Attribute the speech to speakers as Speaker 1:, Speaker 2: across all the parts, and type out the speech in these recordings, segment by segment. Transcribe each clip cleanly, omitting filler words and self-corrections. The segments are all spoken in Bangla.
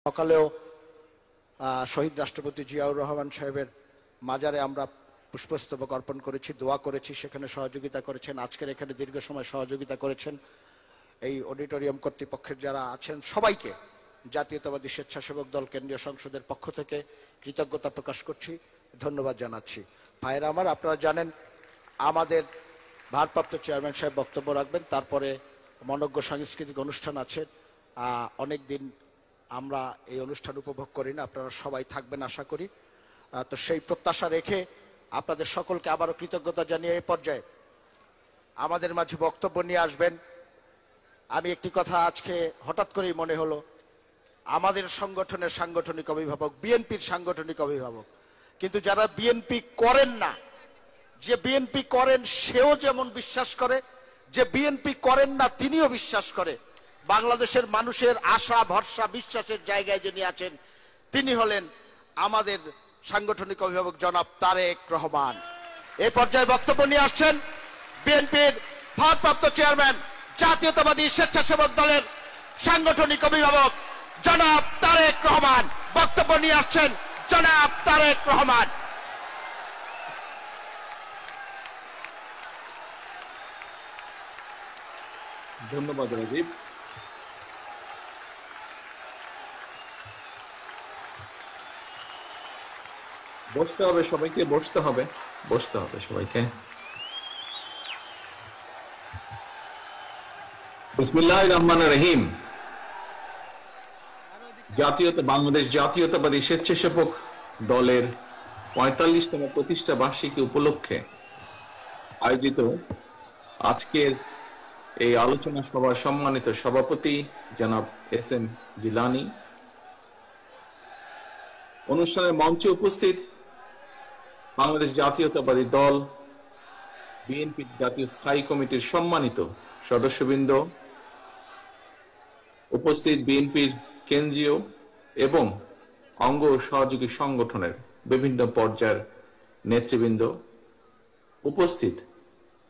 Speaker 1: সকালেও শহীদ রাষ্ট্রপতি জিয়াউর রহমান সাহেবের মাজারে আমরা পুষ্পস্তবক অর্পণ করেছি, দোয়া করেছি, সেখানে সহযোগিতা করেছেন। আজকের এখানে দীর্ঘ সময় সহযোগিতা করেছেন এই অডিটোরিয়াম কর্তৃপক্ষের যারা আছেন সবাইকে জাতীয়তাবাদী স্বেচ্ছাসেবক দল কেন্দ্রীয় সংসদের পক্ষ থেকে কৃতজ্ঞতা প্রকাশ করছি, ধন্যবাদ জানাচ্ছি। ভাইয়েরা আমার, আপনারা জানেন আমাদের ভারপ্রাপ্ত চেয়ারম্যান সাহেব বক্তব্য রাখবেন, তারপরে মনোজ্ঞ সাংস্কৃতিক অনুষ্ঠান আছে। অনেক দিন আমরা এই অনুষ্ঠান উপভোগ করি না, আপনারা সবাই থাকবেন আশা করি। তো সেই প্রত্যাশা রেখে আপনাদের সকলকে আবারও কৃতজ্ঞতা জানিয়ে এই পর্যায়ে আমাদের মাঝে বক্তব্য নিয়ে আসবেন। আমি একটি কথা আজকে হঠাৎ করেই মনে হলো, আমাদের সংগঠনের সাংগঠনিক অভিভাবক, বিএনপির সাংগঠনিক অভিভাবক, কিন্তু যারা বিএনপি করেন না, যে বিএনপি করেন সেও যেমন বিশ্বাস করে, যে বিএনপি করেন না তিনিও বিশ্বাস করে বাংলাদেশের মানুষের আশা ভরসা বিশ্বাসের জায়গায় যিনি আছেন তিনি হলেন আমাদের সাংগঠনিক অভিভাবক জনাব তারেক রহমান। এই পর্যায়ে বক্তব্য নিয়ে আসছেন বিএনপির ভারপ্রাপ্ত চেয়ারম্যান, জাতীয়তাবাদী স্বেচ্ছাসেবক দলের সাংগঠনিক অভিভাবক জনাব তারেক রহমান। বক্তব্য নিয়ে আসছেন জনাব তারেক রহমান।
Speaker 2: ধন্যবাদ রাজীব। বসতে হবে সবাইকে, বসতে হবে সবাইকে। বিসমিল্লাহির রহমানির রহিম। বাংলাদেশ জাতীয়তাবাদী স্বেচ্ছাসেবক দলের ৪৫তম প্রতিষ্ঠা বার্ষিকী উপলক্ষে আয়োজিত আজকের এই আলোচনা সভার সম্মানিত সভাপতি জনাব এস.এম. জিলানী, অনুষ্ঠানের মঞ্চে উপস্থিত বাংলাদেশ জাতীয়তাবাদী দল বিএনপি জাতীয় স্থায়ী কমিটির সম্মানিত সদস্যবৃন্দ, উপস্থিত বিএনপির কেন্দ্রীয় এবং অঙ্গ সহযোগী সংগঠনের বিভিন্ন পর্যায়ের নেতৃবৃন্দ, উপস্থিত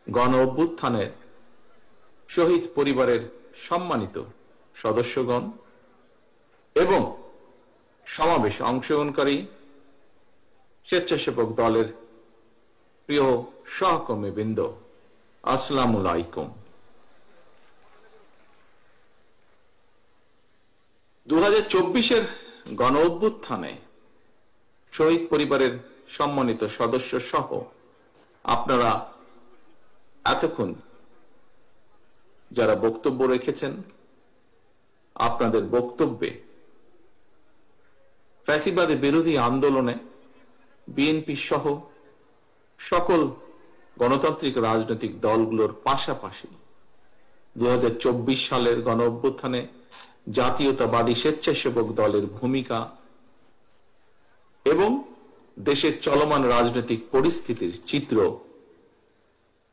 Speaker 2: গণ অভ্যুত্থানের শহীদ পরিবারের সম্মানিত সদস্যগণ এবং সমাবেশে অংশগ্রহণকারী স্বেচ্ছাসেবক দলের প্রিয় সহকর্মীবৃন্দ, আসসালামু আলাইকুম। 2024-এর গণ অভ্যুত্থানে শহীদ পরিবারের সম্মানিত সদস্য সহ আপনারা এতক্ষণ যারা বক্তব্য রেখেছেন, আপনাদের বক্তব্যে ফ্যাসিবাদী বিরোধী আন্দোলনে বিএনপি সহ সকল গণতান্ত্রিক রাজনৈতিক দলগুলোর পাশাপাশি 2024 সালের গণ অভ্যুত্থানে জাতীয়তাবাদী স্বেচ্ছাসেবক দলের ভূমিকা এবং দেশের চলমান রাজনৈতিক পরিস্থিতির চিত্র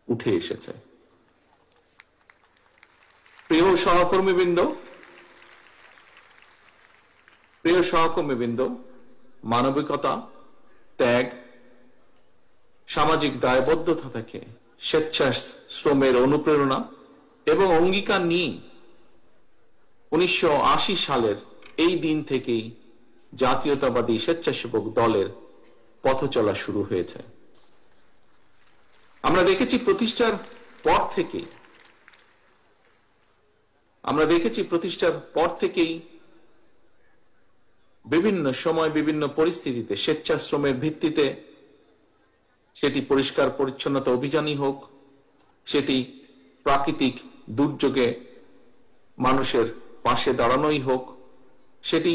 Speaker 2: উঠে এসেছে। প্রিয় সহকর্মীবৃন্দ, মানবিকতা, ত্যাগ, সামাজিক দায়বদ্ধতা থেকে স্বেচ্ছাশ্রমের অনুপ্রেরণা এবং অঙ্গীকার নিয়ে 1980 সালের এই দিন থেকেই জাতীয়তাবাদী স্বেচ্ছাসেবক দলের পথ চলা শুরু হয়েছে। আমরা দেখেছি প্রতিষ্ঠার পর থেকেই বিভিন্ন সময় বিভিন্ন পরিস্থিতিতে স্বেচ্ছাশ্রমের ভিত্তিতে, সেটি পরিষ্কার পরিচ্ছন্নতা অভিযানই হোক, সেটি প্রাকৃতিক দুর্যোগে মানুষের পাশে দাঁড়ানোই হোক, সেটি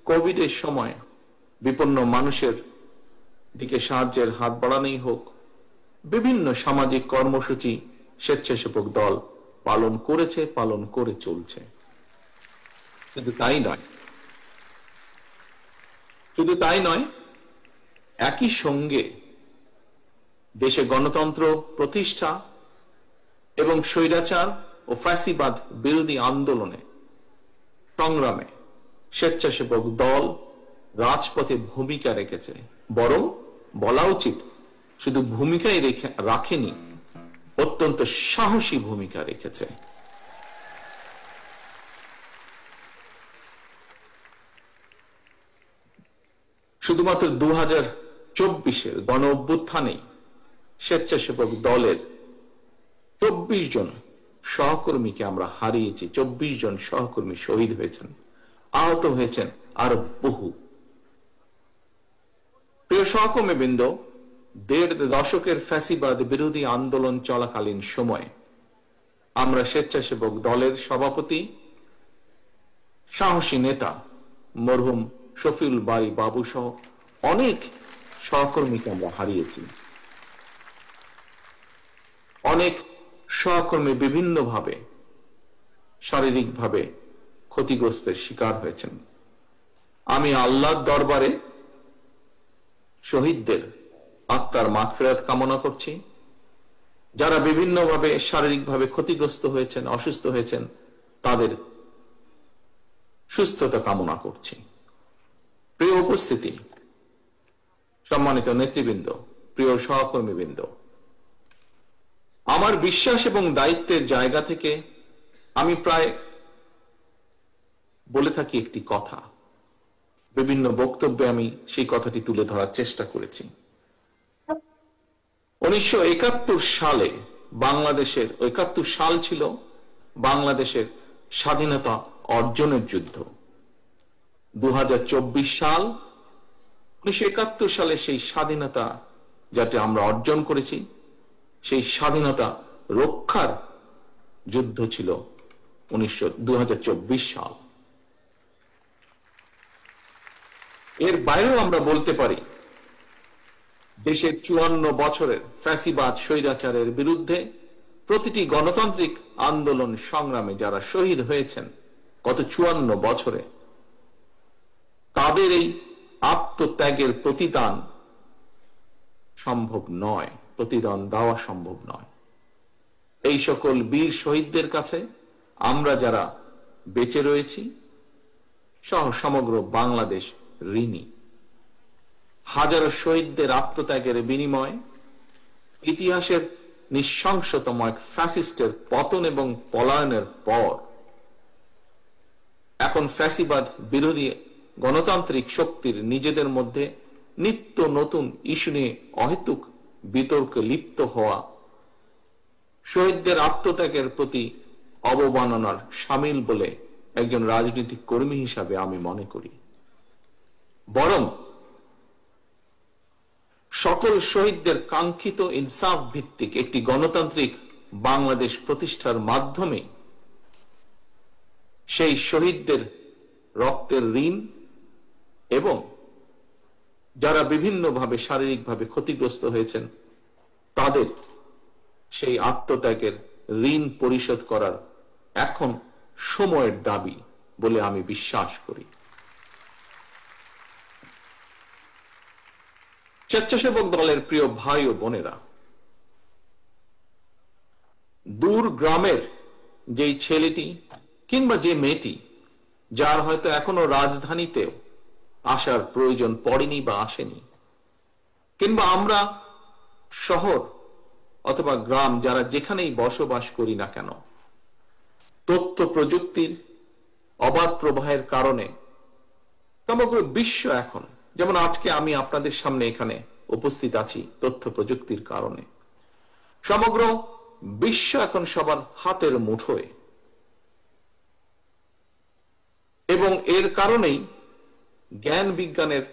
Speaker 2: কোভিডের সময় বিপন্ন মানুষের দিকে সাহায্যের হাত বাড়ানোই হোক, বিভিন্ন সামাজিক কর্মসূচি স্বেচ্ছাসেবক দল পালন করেছে, পালন করে চলছে। শুধু তাই নয়, একই সঙ্গে দেশে গণতন্ত্র প্রতিষ্ঠা এবং স্বৈরাচার ও ফ্যাসিবাদ বিরোধী আন্দোলনে সংগ্রামে স্বেচ্ছাসেবক দল রাজপথে ভূমিকা রেখেছে, বরং বলা উচিত শুধু ভূমিকাই রাখেনি, অত্যন্ত সাহসী ভূমিকা রেখেছে। শুধুমাত্র 2024-এর গণ অভ্যুত্থানেই স্বেচ্ছাসেবক দলের 24 জন সহকর্মীকে আমরা হারিয়েছি। 24 জন সহকর্মী শহীদ হয়েছেন, আহত হয়েছেন আরো বহু। প্রিয় সহকর্মীবৃন্দ, 1.5 দশকের ফ্যাসিবাদ বিরোধী আন্দোলন চলাকালীন সময়ে আমরা স্বেচ্ছাসেবক দলের সভাপতি, সাহসী নেতা মরহুম শফিউল বারী বাবু সহ অনেক সহকর্মীকে আমরা হারিয়েছি। অনেক সহকর্মী বিভিন্নভাবে শারীরিকভাবে ক্ষতিগ্রস্তের শিকার হয়েছেন। আমি আল্লাহর দরবারে শহীদদের আত্মার মাগফিরাত কামনা করছি। যারা বিভিন্নভাবে শারীরিকভাবে ক্ষতিগ্রস্ত হয়েছেন, অসুস্থ হয়েছেন, তাদের সুস্থতা কামনা করছি। প্রিয় উপস্থিতি, সম্মানিত নেতৃবৃন্দ, প্রিয় সহকর্মীবৃন্দ, আমার বিশ্বাস এবং দায়িত্বের জায়গা থেকে আমি প্রায় বলে থাকি একটি কথা। বিভিন্ন বক্তব্যে আমি সেই কথাটি তুলে ধরার চেষ্টা করেছি। 1971 সালে বাংলাদেশের 71 সাল ছিল বাংলাদেশের স্বাধীনতা অর্জনের যুদ্ধ। 2024 সাল 1971 সালে সেই স্বাধীনতা যাতে আমরা অর্জন করেছি, সেই স্বাধীনতা রক্ষার যুদ্ধ ছিল 2024 সাল। এর বাইরেও আমরা বলতে পারি দেশের 54 বছরের ফ্যাসিবাদ স্বৈরাচারের বিরুদ্ধে প্রতিটি গণতান্ত্রিক আন্দোলন সংগ্রামে যারা শহীদ হয়েছেন গত 54 বছরে, তাদের এই আত্মত্যাগের প্রতিদান সম্ভব নয়, প্রতিদান দেওয়া সম্ভব নয়। এই সকল বীর শহীদদের কাছে আমরা যারা বেঁচে রয়েছি সহ সমগ্র বাংলাদেশ ঋণী। হাজারো শহীদদের আত্মত্যাগের বিনিময়ে ইতিহাসের নৃশংসতম এক ফ্যাসিস্টের পতন এবং পলায়নের পর এখন ফ্যাসিবাদ বিরোধী গণতান্ত্রিক শক্তির নিজেদের মধ্যে নিত্য নতুন ইস্যু নিয়ে অহেতুক বিতর্কে লিপ্ত হওয়া শহীদদের আত্মত্যাগের প্রতি অবমাননার শামিল বলে একজন রাজনৈতিক কর্মী হিসাবে আমি মনে করি। বরং সকল শহীদদের কাঙ্ক্ষিত ইনসাফ ভিত্তিক একটি গণতান্ত্রিক বাংলাদেশ প্রতিষ্ঠার মাধ্যমে সেই শহীদদের রক্তের ঋণ এবং যারা বিভিন্নভাবে শারীরিকভাবে ক্ষতিগ্রস্ত হয়েছেন তাদের সেই আত্মত্যাগের ঋণ পরিশোধ করার এখন সময়ের দাবি বলে আমি বিশ্বাস করি। স্বেচ্ছাসেবক দলের প্রিয় ভাই ও বোনেরা, দূর গ্রামের যেই ছেলেটি কিংবা যে মেয়েটি যার হয়তো এখনো রাজধানীতেও আসার প্রয়োজন পড়েনি বা আসেনি, কিংবা আমরা শহর অথবা গ্রাম যারা যেখানেই বসবাস করি না কেন, তথ্য প্রযুক্তির অবাধ প্রবাহের কারণে সমগ্র বিশ্ব এখন, যেমন আজকে আমি আপনাদের সামনে এখানে উপস্থিত আছি তথ্য প্রযুক্তির কারণে, সমগ্র বিশ্ব এখন সবার হাতের মুঠোয়। এবং এর কারণেই জ্ঞান বিজ্ঞানের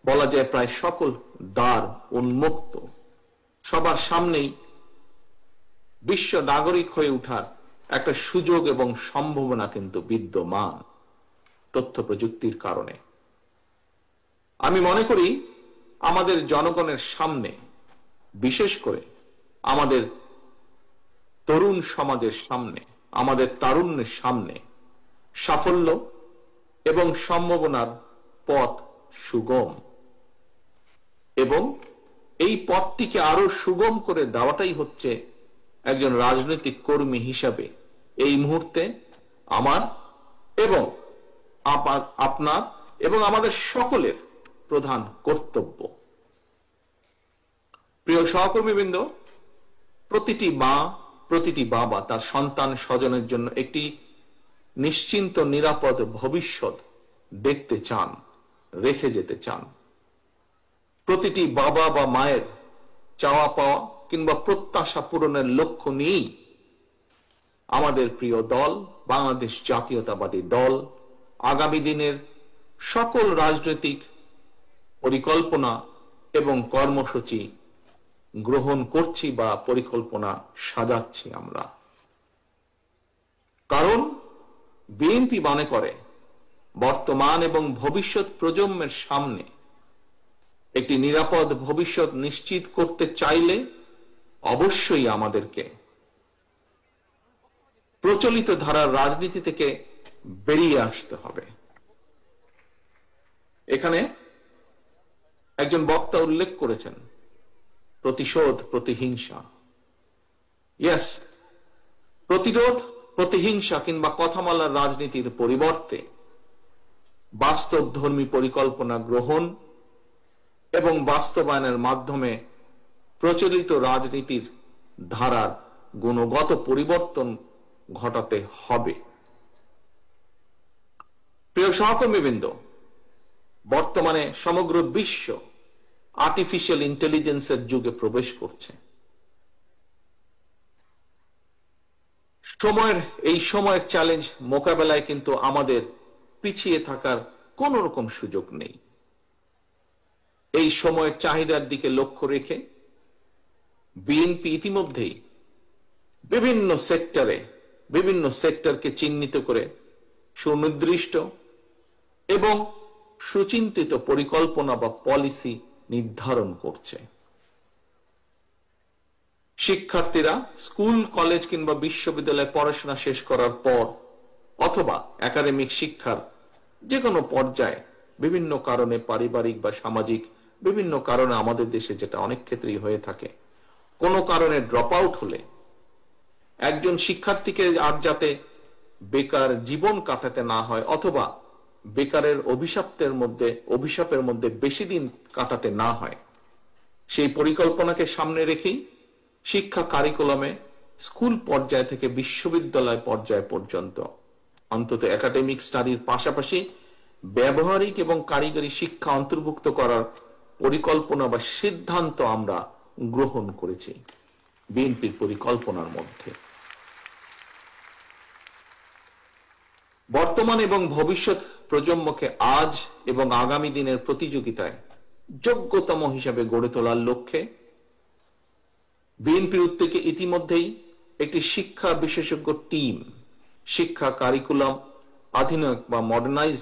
Speaker 2: বলা যায় প্রায় সকল দ্বার উন্মুক্ত, সবার সামনেই বিশ্ব নাগরিক হয়ে ওঠার একটা সুযোগ এবং সম্ভাবনা কিন্তু বিদ্যমান তথ্য প্রযুক্তির কারণে। আমি মনে করি আমাদের জনগণের সামনে, বিশেষ করে আমাদের তরুণ সমাজের সামনে, আমাদের তারুণ্যের সামনে সাফল্য এবং সম্ভাবনার পথ সুগম, এবং এই পথটিকে আরো সুগম করে দেওয়াটাই হচ্ছে একজন রাজনৈতিক কর্মী হিসাবে এই মুহূর্তে আমার এবং আপনার এবং আমাদের সকলের প্রধান কর্তব্য। প্রিয় সহকর্মীবৃন্দ, প্রতিটি মা, প্রতিটি বাবা তার সন্তান স্বজনের জন্য একটি নিশ্চিন্ত নিরাপদ ভবিষ্যৎ দেখতে চান, রেখে যেতে চান। প্রতিটি বাবা বা মায়ের চাওয়া পাওয়া কিংবা প্রত্যাশা পূরণের লক্ষ্য নিয়েই আমাদের প্রিয় দল বাংলাদেশ জাতীয়তাবাদী দল আগামী দিনের সকল রাজনৈতিক পরিকল্পনা এবং কর্মসূচি গ্রহণ করছি বা পরিকল্পনা সাজাচ্ছি আমরা। কারণ বিএনপি মনে করে বর্তমান এবং ভবিষ্যৎ প্রজন্মের সামনে একটি নিরাপদ ভবিষ্যৎ নিশ্চিত করতে চাইলে অবশ্যই আমাদেরকে প্রচলিত ধারার রাজনীতি থেকে বেরিয়ে আসতে হবে। এখানে একজন বক্তা উল্লেখ করেছেন প্রতিশোধ প্রতিহিংসা। ইয়েস, প্রতিরোধ প্রতিহিংসা কিংবা কথামালার রাজনীতির পরিবর্তে বাস্তবধর্মী পরিকল্পনা গ্রহণ এবং বাস্তবায়নের মাধ্যমে প্রচলিত রাজনীতির ধারার গুণগত পরিবর্তন ঘটাতে হবে। প্রিয় সহকর্মীবৃন্দ, বর্তমানে সমগ্র বিশ্ব আর্টিফিশিয়াল ইন্টেলিজেন্সের যুগে প্রবেশ করছে। এই সময়ের চ্যালেঞ্জ মোকাবেলায় কিন্তু আমাদের পিছিয়ে থাকার কোন রকম সুযোগ নেই। এই সময়ের চাহিদার দিকে লক্ষ্য রেখে বিএনপি ইতিমধ্যেই বিভিন্ন সেক্টরকে চিহ্নিত করে সুনির্দিষ্ট এবং সুচিন্তিত পরিকল্পনা বা পলিসি নির্ধারণ করছে। শিক্ষার্থীরা স্কুল কলেজ কিংবা বিশ্ববিদ্যালয়ে পড়াশোনা শেষ করার পর অথবা একাডেমিক শিক্ষার যে কোনো পর্যায়ে বিভিন্ন কারণে পারিবারিক বা সামাজিক বিভিন্ন কারণে আমাদের দেশে যেটা অনেক ক্ষেত্রেই হয়ে থাকে, কোনো কারণে ড্রপ আউট হলে একজন শিক্ষার্থীকে আর যাতে বেকার জীবন কাটাতে না হয় অথবা বেকারের অভিশাপের মধ্যে বেশি দিন কাটাতে না হয়, সেই পরিকল্পনাকে সামনে রেখেই শিক্ষা কারিকুলামে স্কুল পর্যায় থেকে বিশ্ববিদ্যালয় পর্যায় পর্যন্ত অন্তত একাডেমিক স্টাডির পাশাপাশি ব্যবহারিক এবং কারিগরি শিক্ষা অন্তর্ভুক্ত করার পরিকল্পনা বা সিদ্ধান্ত আমরা গ্রহণ করেছি বিএনপির পরিকল্পনার মধ্যে। বর্তমান এবং ভবিষ্যৎ প্রজন্মকে আজ এবং আগামী দিনের প্রতিযোগিতায় যোগ্যতম হিসাবে গড়ে তোলার লক্ষ্যে বিএনপির উদ্যোগে ইতিমধ্যেই একটি শিক্ষা বিশেষজ্ঞ টিম শিক্ষা কারিকুলাম আধুনিক বা মডার্নাইজ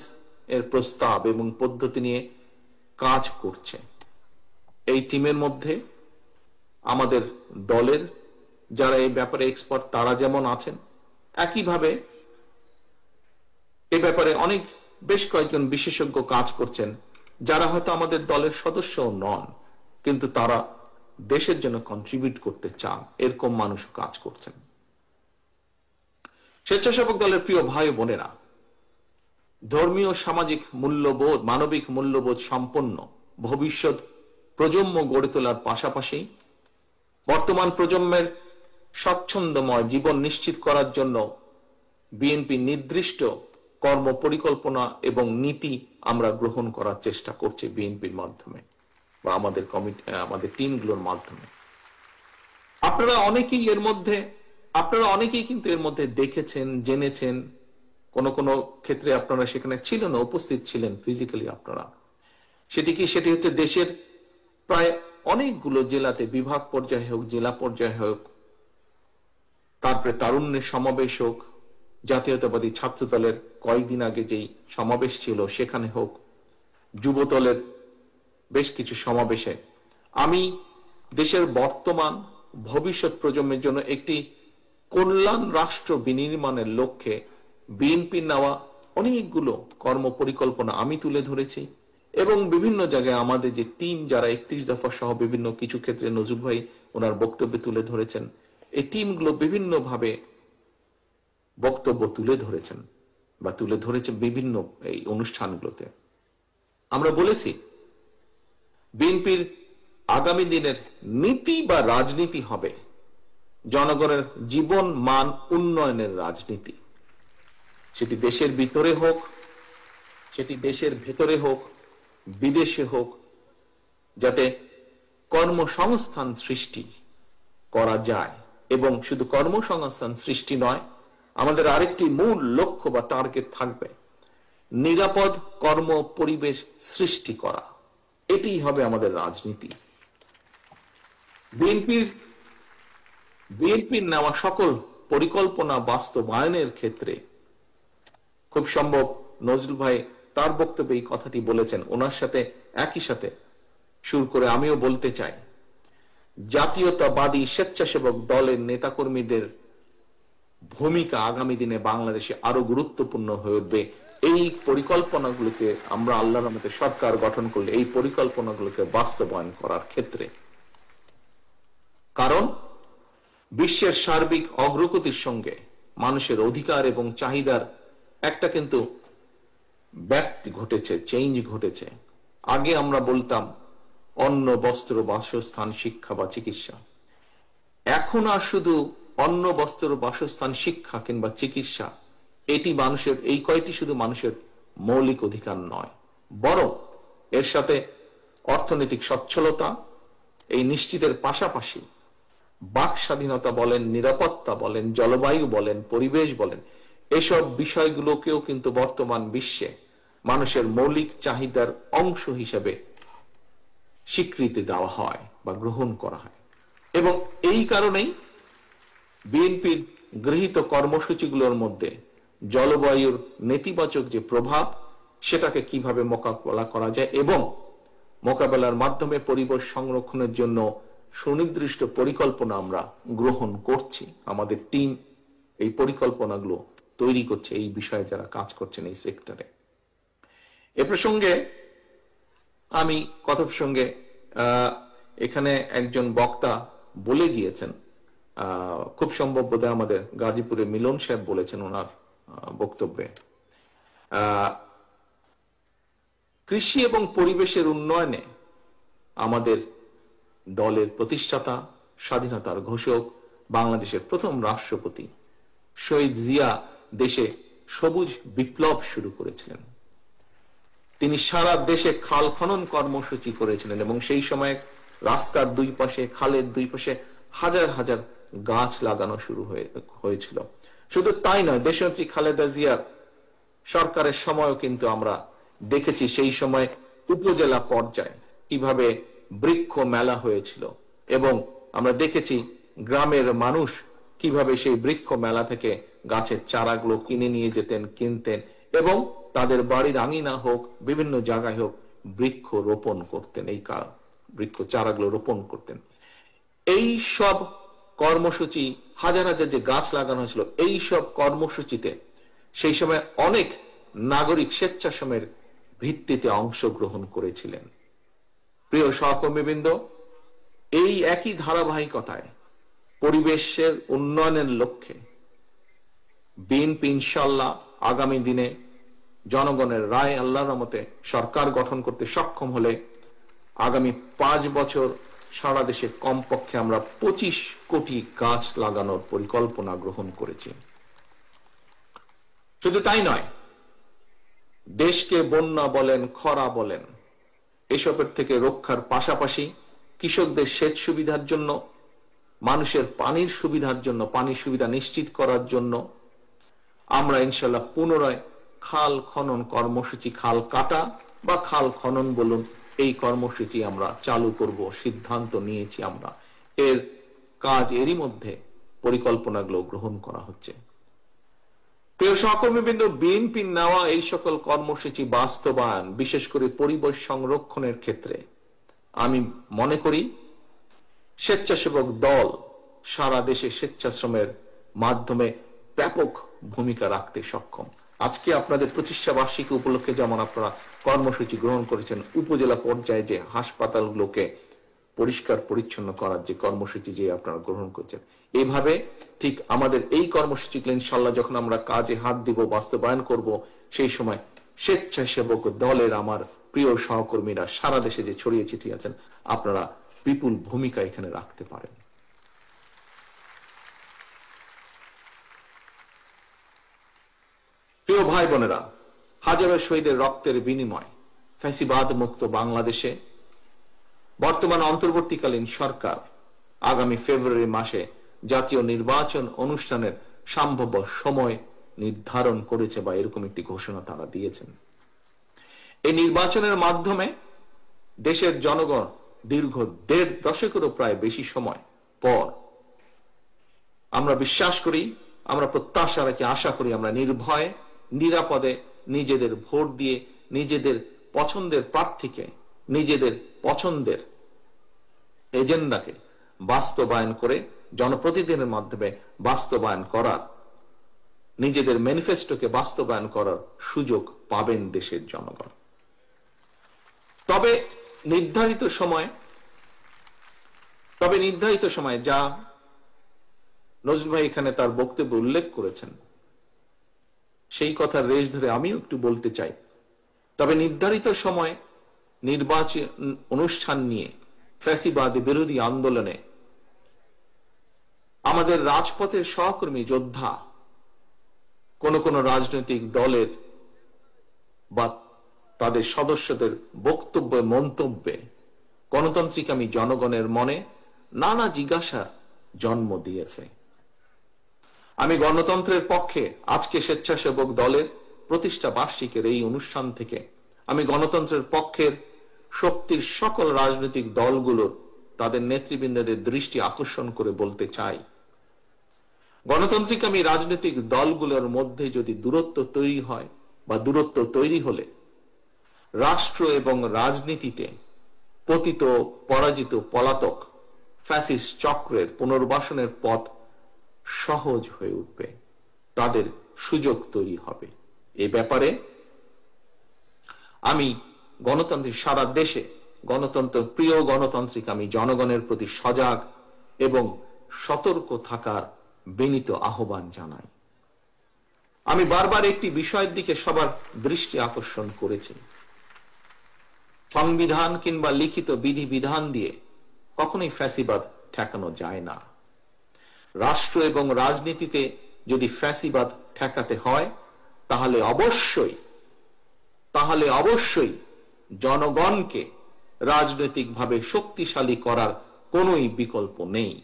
Speaker 2: এর প্রস্তাব এবং পদ্ধতি নিয়ে কাজ করছে। এই টিমের মধ্যে আমাদের দলের যারা এই ব্যাপারে এক্সপার্ট তারা যেমন আছেন, একইভাবে এ ব্যাপারে বেশ কয়েকজন বিশেষজ্ঞ কাজ করছেন যারা হয়তো আমাদের দলের সদস্যও নন, কিন্তু তারা দেশের জন্য কন্ট্রিবিউট করতে চান, এরকম মানুষও কাজ করছেন। স্বেচ্ছাসেবক দলের প্রিয় ভাই বোনেরা, ধর্মীয় সামাজিক মূল্যবোধ মানবিক মূল্যবোধ সম্পন্ন ভবিষ্যৎ প্রজন্ম গড়ে তোলার পাশাপাশি বর্তমান প্রজন্মের স্বচ্ছন্দময় জীবন নিশ্চিত করার জন্য বিএনপি নির্দিষ্ট কর্ম পরিকল্পনা এবং নীতি আমরা গ্রহণ করার চেষ্টা করছি বিএনপির মাধ্যমে বা আমাদের টিমগুলোর মাধ্যমে। আপনারা অনেকেই কিন্তু এর মধ্যে দেখেছেন, জেনেছেন, কোন কোন ক্ষেত্রে আপনারা সেখানে ছিলেন, উপস্থিত ছিলেন ফিজিক্যালি আপনারা। সেটি হচ্ছে দেশের প্রায় অনেকগুলো জেলাতে বিভাগ পর্যায়ে হোক, জেলা পর্যায়ে হোক, তারপরে তারুণ্যের সমাবেশ হোক, জাতীয়তাবাদী ছাত্র দলের কয়েকদিন আগে যেই সমাবেশ ছিল সেখানে হোক, যুব দলের বেশ কিছু সমাবেশে আমি দেশের বর্তমান ভবিষ্যৎ প্রজন্মের জন্য একটি কল্যাণ রাষ্ট্র বিনির্মাণের লক্ষ্যে বিএনপি নেওয়া অনেকগুলো কর্ম পরিকল্পনা আমি তুলে ধরেছি এবং বিভিন্ন জায়গায় আমাদের যে টিম যারা 31 দফা সহ বিভিন্ন কিছু ক্ষেত্রে নজরুল ভাই ওনার বক্তব্যে তুলে ধরেছেন, এই টিমগুলো বিভিন্নভাবে বক্তব্য তুলে ধরেছেন বা তুলে ধরেছে বিভিন্ন এই অনুষ্ঠানগুলোতে। আমরা বলেছি বিএনপির আগামী দিনের নীতি বা রাজনীতি হবে জনগণের জীবন মান উন্নয়নের রাজনীতি। সেটি দেশের ভিতরে হোক, সেটি দেশের ভেতরে হোক, বিদেশে হোক, যাতে কর্মসংস্থান সৃষ্টি করা যায়। এবং শুধু কর্মসংস্থান সৃষ্টি নয়, আমাদের আরেকটি মূল লক্ষ্য বা টার্গেট থাকবে নিরাপদ কর্ম পরিবেশ সৃষ্টি করা। এটিই হবে আমাদের রাজনীতি। বিএনপির নেওয়া সকল পরিকল্পনা বাস্তবায়নের ক্ষেত্রে খুব সম্ভব নজরুল ভাই তার বক্তব্যে এই কথাটি বলেছেন, ওনার সাথে একই সাথে শুরু করে আমিও বলতে চাই, জাতীয়তাবাদী স্বেচ্ছাসেবক দলের নেতাকর্মীদের ভূমিকা আগামী দিনে বাংলাদেশে আরো গুরুত্বপূর্ণ হয়ে উঠবে। এই পরিকল্পনাগুলোকে আমরা আল্লাহর রহমতে সরকার গঠন করলে এই পরিকল্পনাগুলোকে বাস্তবায়ন করার ক্ষেত্রে, কারণ বিশ্বের সার্বিক অগ্রগতির সঙ্গে মানুষের অধিকার এবং চাহিদার একটা কিন্তু ব্যাপ্তি ঘটেছে, চেঞ্জ ঘটেছে। আগে আমরা বলতাম অন্ন, বস্ত্র, বাসস্থান, শিক্ষা বা চিকিৎসা। এখন আর শুধু অন্ন, বস্ত্র, বাসস্থান, শিক্ষা কিংবা চিকিৎসা এটি মানুষের, এই কয়টি শুধু মানুষের মৌলিক অধিকার নয়, বরং এর সাথে অর্থনৈতিক সচ্ছলতা এই নিশ্চিতের পাশাপাশি বাক স্বাধীনতা বলেন, নিরাপত্তা বলেন, জলবায়ু বলেন, পরিবেশ বলেন, এসব বিষয়গুলোকেও কিন্তু বর্তমান বিশ্বে মানুষের মৌলিক চাহিদার অংশ হিসেবে স্বীকৃতি দেওয়া হয় বা গ্রহণ করা হয়। এবং এই কারণেই বিএনপির গৃহীত কর্মসূচিগুলোর মধ্যে জলবায়ুর নেতিবাচক যে প্রভাব সেটাকে কিভাবে মোকাবেলা করা যায় এবং মোকাবেলার মাধ্যমে পরিবেশ সংরক্ষণের জন্য সুনির্দিষ্ট পরিকল্পনা আমরা গ্রহণ করছি। আমাদের টিম এই পরিকল্পনাগুলো তৈরি করছে, এই বিষয়ে যারা কাজ করছেন এই সেক্টরে। এ প্রসঙ্গে আমি কথা প্রসঙ্গে এখানে একজন বক্তা বলে গিয়েছেন, খুব সম্ভব বোধহয় আমাদের গাজীপুরে মিলন সাহেব বলেছেন ওনার বক্তব্যে, কৃষি এবং পরিবেশের উন্নয়নে আমাদের দলের প্রতিষ্ঠাতা, স্বাধীনতার ঘোষক, বাংলাদেশের প্রথম রাষ্ট্রপতি শহীদ জিয়া দেশে সবুজ বিপ্লব শুরু করেছিলেন। তিনি সারা দেশে খাল খনন কর্মসূচি করেছিলেন এবং সেই সময় রাস্তার দুই পাশে, খালের দুই পাশে হাজার হাজার গাছ লাগানো শুরু হয়েছিল। শুধু তাই নয়, দেশনেত্রী খালেদা জিয়ার সরকারের সময়ও কিন্তু আমরা দেখেছি সেই সময় উপজেলা পর্যায়ে কিভাবে বৃক্ষ মেলা হয়েছিল এবং আমরা দেখেছি গ্রামের মানুষ কিভাবে সেই বৃক্ষ মেলা থেকে গাছের চারাগুলো কিনে নিয়ে যেতেন, কিনতেন এবং তাদের বাড়ির আঙিনা হোক, বিভিন্ন জায়গায় হোক, বৃক্ষ রোপণ করতেন, এই বৃক্ষ চারাগুলো রোপণ করতেন। এই সব কর্মসূচি, হাজার হাজার যে গাছ লাগানো হয়েছিল, এই সব কর্মসূচিতে সেই সময় অনেক নাগরিক স্বেচ্ছাশ্রমের ভিত্তিতে অংশগ্রহণ করেছিলেন। প্রিয় সহকর্মীবৃন্দ, এই একই ধারাবাহিকতায় পরিবেশের উন্নয়নের লক্ষ্যে বিএনপি ইনশাআল্লাহ আগামী দিনে জনগণের রায় আল্লাহর রহমতে সরকার গঠন করতে সক্ষম হলে আগামী 5 বছর সারা দেশে কমপক্ষে আমরা 25 কোটি গাছ লাগানোর পরিকল্পনা গ্রহণ করেছি। শুধু তাই নয়, দেশকে বন্যা বলেন, খরা বলেন, এসবের থেকে রক্ষার পাশাপাশি কৃষকদের সেচ সুবিধার জন্য, মানুষের পানির সুবিধার জন্য, পানির সুবিধা নিশ্চিত করার জন্য আমরা ইনশাল্লাহ পুনরায় খাল খনন কর্মসূচি, খাল কাটা বা খাল খনন বলুন, এই কর্মসূচি আমরা চালু করব, সিদ্ধান্ত নিয়েছি আমরা। এর কাজ এরই মধ্যে পরিকল্পনাগুলো গ্রহণ করা হচ্ছে। প্রিয় সহকর্মীবৃন্দ, বিএনপি নেওয়া এই সকল কর্মসূচি বাস্তবায়ন, বিশেষ করে পরিবেশ সংরক্ষণের ক্ষেত্রে আমি মনে করি স্বেচ্ছাসেবক দল সারা দেশে স্বেচ্ছাশ্রমের মাধ্যমে ব্যাপক ভূমিকা রাখতে সক্ষম। আজকে আপনাদের প্রতিষ্ঠা বার্ষিকী উপলক্ষে যেমন আপনারা কর্মসূচি গ্রহণ করেছেন, উপজেলা পর্যায়ে যে হাসপাতালগুলোকে পরিষ্কার পরিচ্ছন্ন করার যে কর্মসূচি যে আপনারা গ্রহণ করেছেন, এইভাবে ঠিক আমাদের এই কর্মসূচিগুলো ইনশাল্লাহ যখন আমরা কাজে হাত দিব, বাস্তবায়ন করব, সেই সময় স্বেচ্ছাসেবক দলের আমার প্রিয় সহকর্মীরা সারা দেশে যে ছড়িয়ে ছিটিয়ে আছেন, আপনারা বিপুল ভূমিকা এখানে রাখতে পারেন। প্রিয় ভাই বোনেরা, হাজারো শহীদের রক্তের বিনিময় ফ্যাসিবাদ মুক্ত বাংলাদেশে বর্তমান অন্তর্বর্তীকালীন সরকার আগামী ফেব্রুয়ারি মাসে জাতীয় নির্বাচন অনুষ্ঠানের সম্ভাব্য সময় নির্ধারণ করেছে বা এরকম একটি ঘোষণা তারা দিয়েছেন। এই নির্বাচনের মাধ্যমে দেশের জনগণ দীর্ঘ 1.5 দশকেরও প্রায় বেশি সময় পর আমরা বিশ্বাস করি, আমরা প্রত্যাশা রাখি, আশা করি আমরা নির্ভয়ে নিরাপদে নিজেদের ভোট দিয়ে নিজেদের পছন্দের প্রার্থীকে, নিজেদের পছন্দের এজেন্ডাকে বাস্তবায়ন করে জনপ্রতিনিধিদের মাধ্যমে বাস্তবায়ন করার, নিজেদের ম্যানিফেস্টোকে বাস্তবায়ন করার সুযোগ পাবেন দেশের জনগণ। তবে নির্ধারিত সময় যা নজরুল ভাই এখানে তার বক্তব্যে উল্লেখ করেছেন, সেই কথার রেশ ধরে আমিও একটু বলতে চাই। তবে নির্ধারিত সময় নির্বাচন অনুষ্ঠান নিয়ে ফ্যাসিবাদী বিরোধী আন্দোলনে আমাদের রাজপথের সহকর্মী যোদ্ধা কোন কোন রাজনৈতিক দলের বা তাদের সদস্যদের বক্তব্যে, মন্তব্যে গণতান্ত্রিকামী জনগণের মনে নানা জিজ্ঞাসার জন্ম দিয়েছে। আমি গণতন্ত্রের পক্ষে আজকে স্বেচ্ছাসেবক দলের প্রতিষ্ঠা বার্ষিকের এই অনুষ্ঠান থেকে আমি গণতন্ত্রের পক্ষের শক্তির সকল রাজনৈতিক দলগুলোর তাদের নেতৃবৃন্দদের দৃষ্টি আকর্ষণ করে বলতে চাই, গণতান্ত্রিকামী রাজনৈতিক দলগুলোর মধ্যে যদি দূরত্ব তৈরি হয় বা দূরত্ব তৈরি হলে রাষ্ট্র এবং রাজনীতিতে পতিত, পরাজিত, পলাতক ফ্যাসিস্ট চক্রের পুনর্বাসনের পথ সহজ হয়ে উঠবে, তাদের সুযোগ তৈরি হবে। এ ব্যাপারে আমি গণতান্ত্রিক সারা দেশে গণতন্ত্র প্রিয় গণতান্ত্রিক আমি জনগণের প্রতি সজাগ এবং সতর্ক থাকার বিনীত আহ্বান জানাই। আমি বারবার একটি বিষয়ের দিকে সবার দৃষ্টি আকর্ষণ করেছি, সংবিধান কিংবা লিখিত বিধিবিধান দিয়ে কখনোই ফ্যাসিবাদ ঠেকানো যায় না। রাষ্ট্র এবং রাজনীতিতে যদি ফ্যাসিবাদ ঠেকাতে হয় তাহলে অবশ্যই জনগণকে রাজনৈতিকভাবে শক্তিশালী করার কোনোই বিকল্প নেই।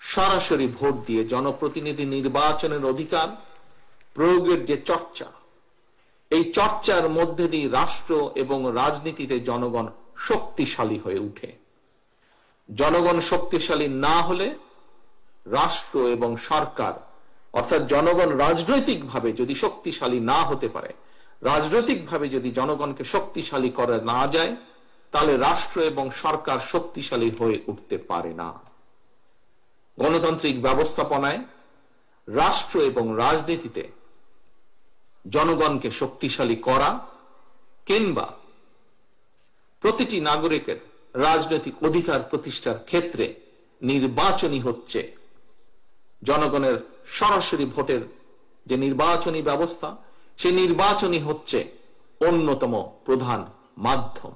Speaker 2: সরাসরি ভোট দিয়ে জনপ্রতিনিধি নির্বাচনের অধিকার প্রয়োগের যে চর্চা, এই চর্চার মধ্যে দিয়ে রাষ্ট্র এবং রাজনীতিতে জনগণ শক্তিশালী হয়ে উঠে। জনগণ শক্তিশালী না হলে রাষ্ট্র এবং সরকার, অর্থাৎ জনগণ রাজনৈতিকভাবে যদি শক্তিশালী না হতে পারে, রাজনৈতিকভাবে যদি জনগণকে শক্তিশালী করা না যায়, তাহলে রাষ্ট্র এবং সরকার শক্তিশালী হয়ে উঠতে পারে না। গণতান্ত্রিক ব্যবস্থাপনায় রাষ্ট্র এবং রাজনীতিতে জনগণকে শক্তিশালী করা কিংবা প্রতিটি নাগরিকের রাজনৈতিক অধিকার প্রতিষ্ঠার ক্ষেত্রে নির্বাচনই হচ্ছে জনগণের সরাসরি ভোটের যে নির্বাচনী ব্যবস্থা, সেই নির্বাচনই হচ্ছে অন্যতম প্রধান মাধ্যম।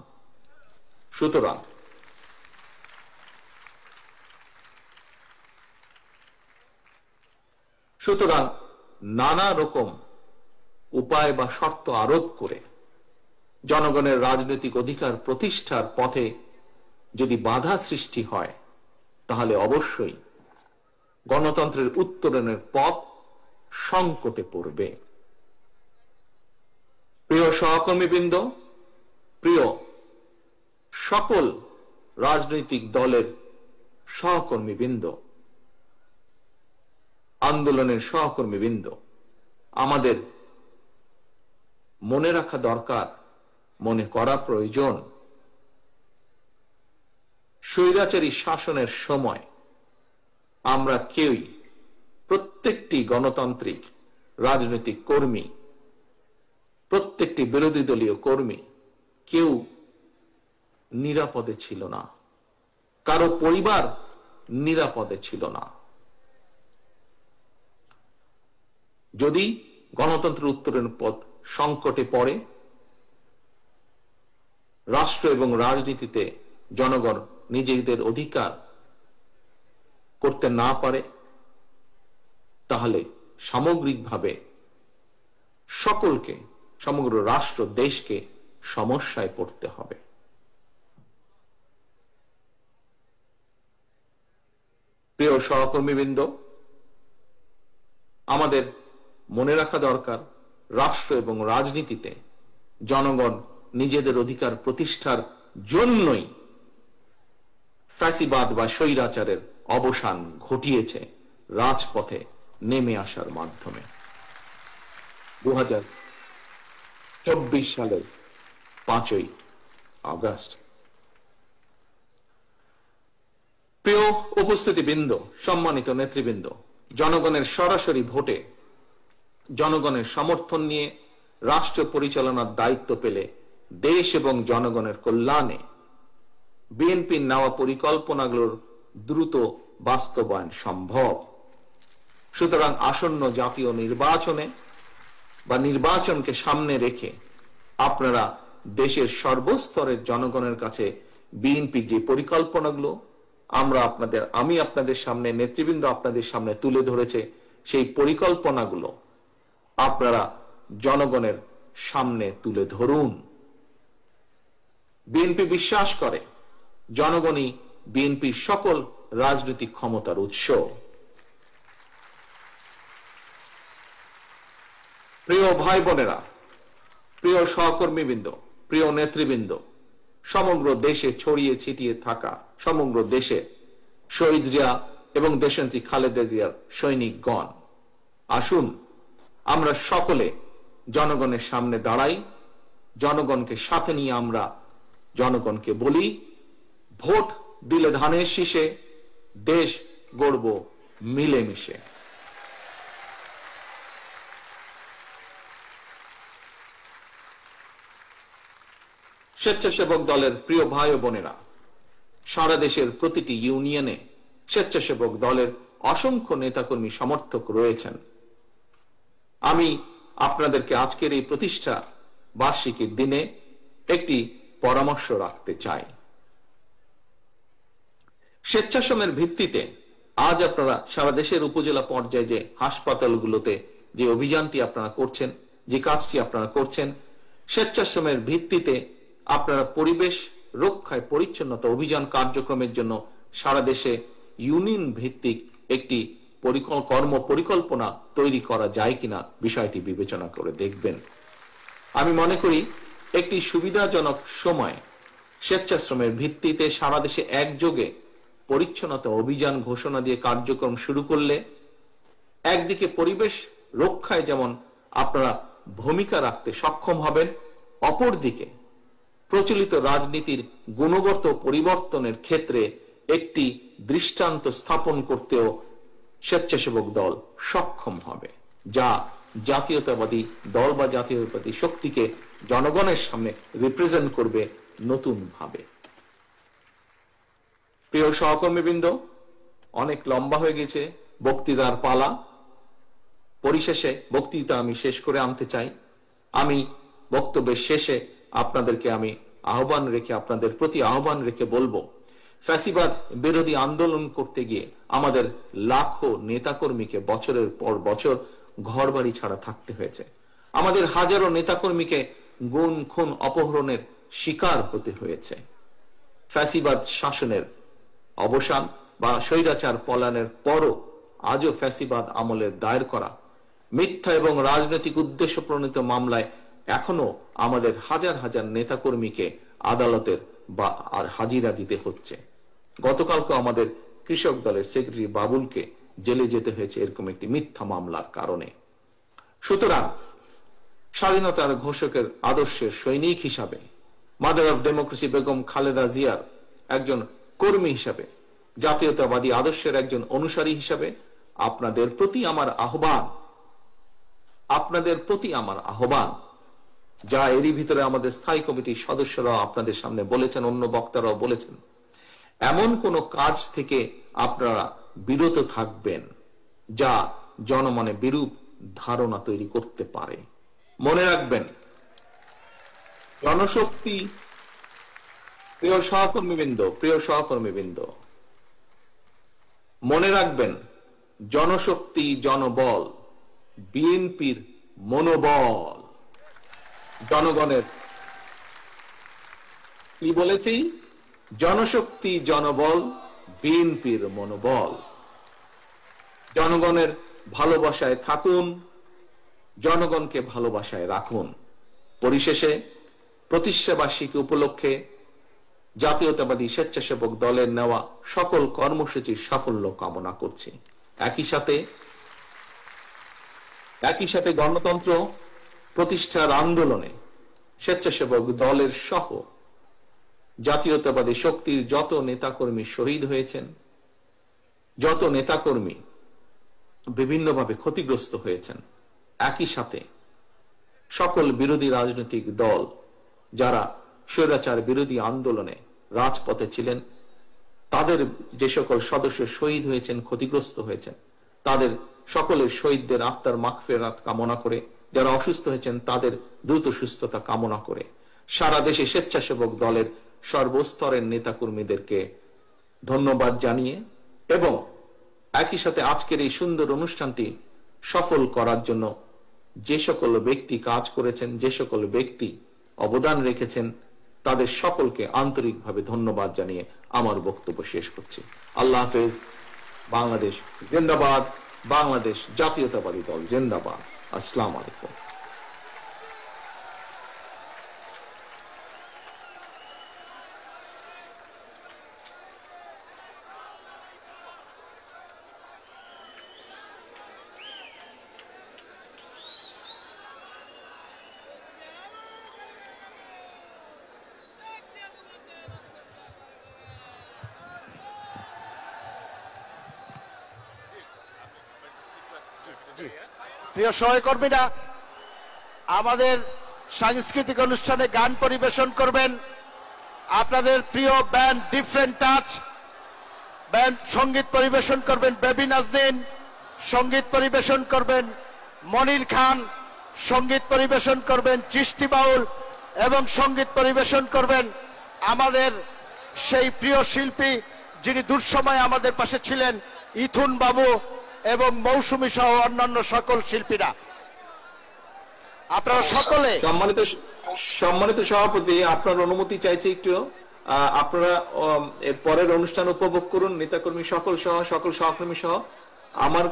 Speaker 2: সুতরাং নানা রকম উপায় বা শর্ত আরোপ করে জনগণের রাজনৈতিক অধিকার প্রতিষ্ঠার পথে যদি বাধা সৃষ্টি হয়, তাহলে অবশ্যই গণতন্ত্রের উত্তরণের পথ সংকটে পড়বে। প্রিয় সহকর্মীবৃন্দ, প্রিয় সকল রাজনৈতিক দলের সহকর্মীবৃন্দ, আন্দোলনের সহকর্মীবৃন্দ, আমাদের মনে রাখা দরকার, মনে করা প্রয়োজন, স্বৈরাচারী শাসনের সময় আমরা কেউই, প্রত্যেকটি গণতান্ত্রিক রাজনৈতিক কর্মী, প্রত্যেকটি বিরোধী দলীয় কর্মী কেউ নিরাপদে ছিল না, কারো পরিবার নিরাপদে ছিল না। যদি গণতন্ত্রের উত্তরণের পথ সংকটে পড়ে, রাষ্ট্র এবং রাজনীতিতে জনগণ নিজেদের অধিকার করতে না পারে, তাহলে সামগ্রিকভাবে সকলকে, সমগ্র রাষ্ট্র দেশকে সমস্যায় পড়তে হবে। সহকর্মীবৃন্দ, আমাদের মনে রাখা দরকার, রাষ্ট্র এবং রাজনীতিতে জনগণ নিজেদের অধিকার প্রতিষ্ঠার জন্যই ফ্যাসিবাদ বা স্বৈরাচারের অবসান ঘটিয়েছে রাজপথে নেমে আসার মাধ্যমে। 2024 সালের 5ই আগস্ট। প্রিয় উপস্থিতিবৃন্দ, সম্মানিত নেতৃবৃন্দ, জনগণের সরাসরি ভোটে জনগণের সমর্থন নিয়ে রাষ্ট্র পরিচালনার দায়িত্ব পেলে দেশ এবং জনগণের কল্যাণে বিএনপির নেওয়া পরিকল্পনাগুলোর দ্রুত বাস্তবায়ন সম্ভব। সুতরাং আসন্ন জাতীয় নির্বাচনে বা নির্বাচনকে সামনে রেখে আপনারা দেশের সর্বস্তরের জনগণের কাছে বিএনপির যে পরিকল্পনাগুলো আমি আপনাদের সামনে, নেতৃবৃন্দ আপনাদের সামনে তুলে ধরেছে, সেই পরিকল্পনাগুলো আপনারা জনগণের সামনে তুলে ধরুন। বিএনপি বিশ্বাস করে জনগণই বিএনপির সকল রাজনৈতিক ক্ষমতার উৎস। প্রিয় ভাই বোনেরা, প্রিয় সহকর্মীবৃন্দ, প্রিয় নেতৃবৃন্দ, সমগ্র দেশে ছড়িয়ে ছিটিয়ে থাকা সমগ্র দেশে শহীদ জিয়া এবং দেশনেত্রী খালেদা জিয়ার সৈনিকগণ, আসুন আমরা সকলে জনগণের সামনে দাঁড়াই, জনগণকে সাথে নিয়ে আমরা জনগণকে বলি, ভোট দিলে ধানের শীষে, দেশ গড়ব মিলেমিশে। স্বেচ্ছাসেবক দলের প্রিয় ভাই ও বোনেরা, সারা দেশের প্রতিটি ইউনিয়নে স্বেচ্ছাসেবক দলের অসংখ্য নেতাকর্মী সমর্থক রয়েছেন। আমি আপনাদেরকে আজকের এই প্রতিষ্ঠা বার্ষিকীর দিনে একটি পরামর্শ রাখতে চাই। স্বেচ্ছাশ্রমের ভিত্তিতে আজ আপনারা সারা দেশের উপজেলা পর্যায়ে যে হাসপাতালগুলোতে যে অভিযানটি আপনারা করছেন, যে কাজটি আপনারা করছেন, স্বেচ্ছাশ্রমের ভিত্তিতে আপনারা পরিবেশ রক্ষায় পরিচ্ছন্নতা অভিযান কার্যক্রমের জন্য সারা দেশে ইউনিয়ন ভিত্তিক একটি কর্ম পরিকল্পনা তৈরি করা যায় কিনা বিষয়টি বিবেচনা করে দেখবেন। আমি মনে করি একটি সুবিধাজনক সময় স্বেচ্ছাশ্রমের ভিত্তিতে সারা দেশে একযোগে পরিচ্ছন্নতা অভিযান ঘোষণা দিয়ে কার্যক্রম শুরু করলে একদিকে পরিবেশ রক্ষায় যেমন আপনারা ভূমিকা রাখতে সক্ষম হবেন, অপরদিকে প্রচলিত রাজনীতির গুণগত পরিবর্তনের ক্ষেত্রে একটি দৃষ্টান্ত স্থাপন করতেও স্বেচ্ছাসেবক দল সক্ষম হবে, যা জাতীয়তাবাদী দল বা জাতীয়তাবাদী শক্তিকে জনগণের সামনে রিপ্রেজেন্ট করবে নতুন ভাবে। প্রিয় সহকর্মীবৃন্দ, অনেক লম্বা হয়ে গেছে বক্তৃতার পালা। পরিশেষে বক্তৃতা আমি শেষ করে আনতে চাই। আমি বক্তব্যের শেষে আপনাদের প্রতি আহ্বান রেখে বলবো, ফ্যাসিবাদ বিরোধী আন্দোলন করতে গিয়ে আমাদের লাখো নেতাকর্মীকে বছরের পর বছর ঘরবাড়ি ছাড়া থাকতে হয়েছে। আমাদের হাজারো নেতাকর্মীকে গুম খুন অপহরণের শিকার হতে হয়েছে। ফ্যাসিবাদ শাসনের অবসান বা স্বৈরাচার পলায়নের পরও আজও ফ্যাসিবাদ আমলের দায়ের করা মিথ্যা এবং রাজনৈতিক উদ্দেশ্য প্রণীত মামলায় এখনো আমাদের হাজার হাজার নেতাকর্মীকে আদালতের বা হাজিরা দিতে হচ্ছে। গতকালকে আমাদের কৃষক দলের সেক্রেটারি বাবুলকে জেলে যেতে হয়েছে এরকম একটি মিথ্যা মামলার কারণে। সুতরাং স্বাধীনতার ঘোষকের আদর্শের সৈনিক হিসাবে, mother of democracy Begum Khaleda জিয়ার একজন কর্মী হিসাবে, জাতীয়তাবাদী আদর্শের একজন অনুসারী হিসাবে আপনাদের প্রতি আমার আহ্বান, যা এরই ভিতরে আমাদের স্থায়ী কমিটির সদস্যরা আপনাদের সামনে বলেছেন, অন্য বক্তারাও বলেছেন, এমন কোন কাজ থেকে আপনারা বিরত থাকবেন যা জনমনে বিরূপ ধারণা তৈরি করতে পারে। মনে রাখবেন, জনশক্তি, প্রিয় সহকর্মীবৃন্দ, মনে রাখবেন, জনশক্তি জনবল, বিএনপির মনোবল। জনগণের কি বলেছি? জনশক্তি জনবল, বিএনপির মনোবল। জনগণের ভালোবাসায় থাকুন, জনগণকে ভালোবাসায় রাখুন। পরিশেষে প্রতিষ্ঠাবার্ষিকী উপলক্ষে জাতীয়তাবাদী স্বেচ্ছাসেবক দলের নেওয়া সকল কর্মসূচির সাফল্য কামনা করছি। একই সাথে গণতন্ত্র প্রতিষ্ঠার আন্দোলনে স্বেচ্ছাসেবক দলের সহ জাতীয়তাবাদী শক্তির যত নেতাকর্মী শহীদ হয়েছেন, যত নেতাকর্মী বিভিন্নভাবে ক্ষতিগ্রস্ত হয়েছেন, একই সাথে সকল বিরোধী রাজনৈতিক দল যারা স্বৈরাচার বিরোধী আন্দোলনে রাজপথে ছিলেন, তাদের যে সকল সদস্য শহীদ হয়েছেন, ক্ষতিগ্রস্ত হয়েছেন, তাদের সকলের শহীদদের আত্মার মাগফিরাত কামনা করে, যারা অসুস্থ হয়েছেন তাদের দ্রুত সুস্থতা কামনা করে সারা দেশে স্বেচ্ছাসেবক দলের সর্বস্তরের নেতাকর্মীদেরকে ধন্যবাদ জানিয়ে এবং একই সাথে আজকের এই সুন্দর অনুষ্ঠানটি সফল করার জন্য যে সকল ব্যক্তি কাজ করেছেন, যে সকল ব্যক্তি অবদান রেখেছেন, তাদের সকলকে আন্তরিকভাবে ধন্যবাদ জানিয়ে আমার বক্তব্য শেষ করছি। আল্লাহ হাফেজ। বাংলাদেশ জিন্দাবাদ। বাংলাদেশ জাতীয়তাবাদী দল জিন্দাবাদ। আসসালামু আলাইকুম।
Speaker 1: প্রিয় সহকর্মীরা, আমাদের সাংস্কৃতিক অনুষ্ঠানে গান পরিবেশন করবেন আপনাদের প্রিয় ব্যান্ড ডিফারেন্ট টাচ। ব্যান্ড সঙ্গীত পরিবেশন করবেন বেবি নাজনীন, সঙ্গীত পরিবেশন করবেন মনির খান, সঙ্গীত পরিবেশন করবেন চিশতি বাউল এবং সঙ্গীত পরিবেশন করবেন আমাদের সেই প্রিয় শিল্পী যিনি দুঃসময়ে আমাদের পাশে ছিলেন, ইথুন বাবু এবং মৌসুমী সহ অন্যান্য সকল শিল্পীরা। আপনারা সকলে
Speaker 2: সম্মানিত সভাপতি, আপনার অনুমতি চাইছি একটু। আপনারা এর পরের অনুষ্ঠান উপভোগ করুন, নেতাকর্মী সকল সহকর্মী সহ। আমার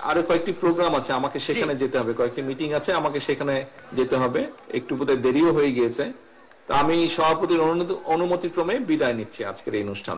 Speaker 2: আরো কয়েকটি প্রোগ্রাম আছে, আমাকে সেখানে যেতে হবে, কয়েকটি মিটিং আছে, আমাকে সেখানে যেতে হবে, একটু বোধহয় দেরিও হয়ে গিয়েছে। তা আমি সভাপতির অনুমতি ক্রমে বিদায় নিচ্ছি আজকের এই অনুষ্ঠান।